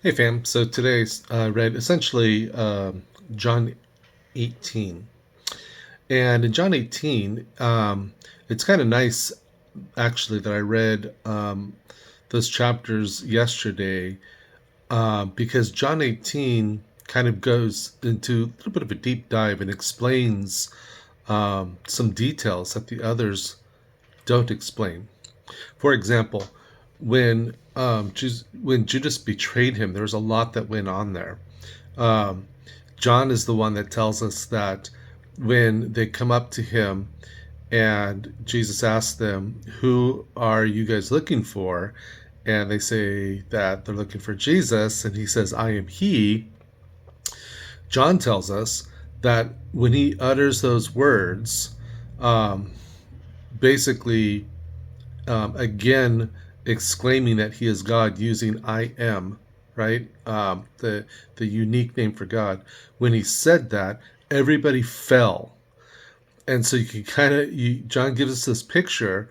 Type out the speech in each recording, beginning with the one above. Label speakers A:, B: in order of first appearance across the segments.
A: Hey fam, so today I read essentially John 18. And in John 18, it's kind of nice actually that I read those chapters yesterday because John 18 kind of goes into a little bit of a deep dive and explains some details that the others don't explain. For example, when Judas betrayed him, there was a lot that went on there. Um, John is the one that tells us that when they come up to him and Jesus asks them, "Who are you guys looking for?" And they say that they're looking for Jesus, and he says, "I am he." John tells us that when he utters those words, um, basically, again, exclaiming that he is God using "I am," right? The unique name for God. When he said that, everybody fell, and so you can kind of John gives us this picture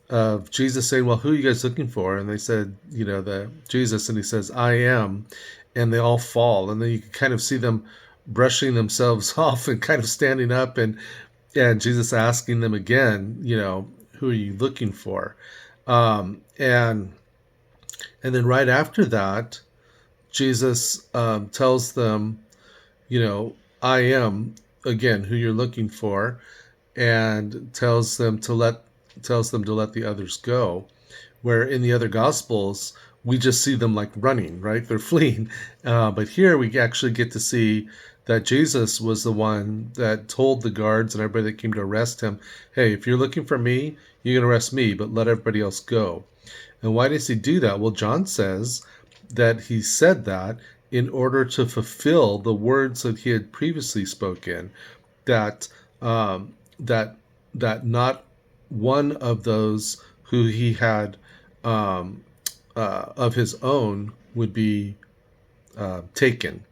A: of Jesus saying, "Well, who are you guys looking for?" And they said, the Jesus, and he says, "I am," and they all fall, and then you can kind of see them brushing themselves off and kind of standing up, and Jesus asking them again, who are you looking for? And then right after that, Jesus tells them, you know, "I am," again who you're looking for, and tells them to let the others go. Where in the other gospels we just see them like running, right? They're fleeing, but here we actually get to see that Jesus was the one that told the guards and everybody that came to arrest him, "Hey, if you're looking for me, you can arrest me, but let everybody else go." And why does he do that? Well, John says that he said that in order to fulfill the words that he had previously spoken, that um, that that not one of those who he had um, of his own would be taken.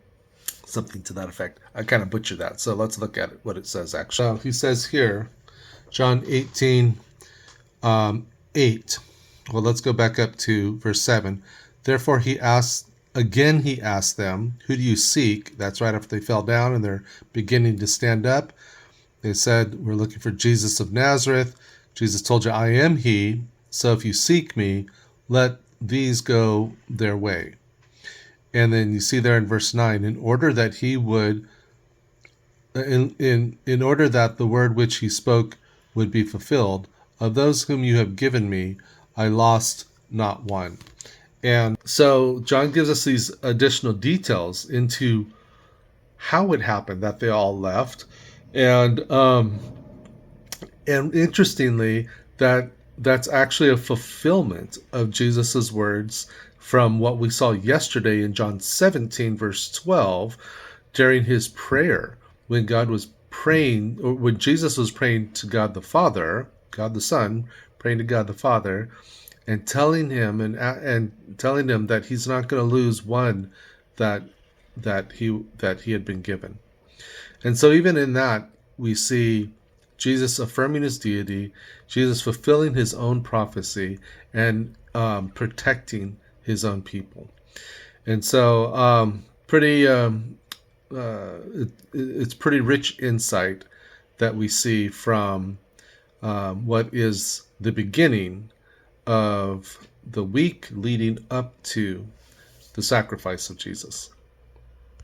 A: Something to that effect. I kind of butchered that. So let's look at it, what it says actually. He says here, John 18, 8. Well, let's go back up to verse 7. Therefore he asked them, "Who do you seek?" That's right after they fell down and they're beginning to stand up. They said, "We're looking for Jesus of Nazareth." Jesus told you, "I am he. So if you seek me, let these go their way." And then you see there in verse 9, in order that the word which he spoke would be fulfilled, "Of those whom you have given me, I lost not one." And so John gives us these additional details into how it happened that they all left. And interestingly, that's actually a fulfillment of Jesus's words from what we saw yesterday in John 17, verse 12, during his prayer, when God was praying, or when Jesus was praying to God the Father, God the Son, praying to God the Father, and telling him that he's not going to lose one that he had been given. And so even in that, we see Jesus affirming his deity, Jesus fulfilling his own prophecy, and protecting his own people. And so, it's pretty rich insight that we see from what is the beginning of the week leading up to the sacrifice of Jesus.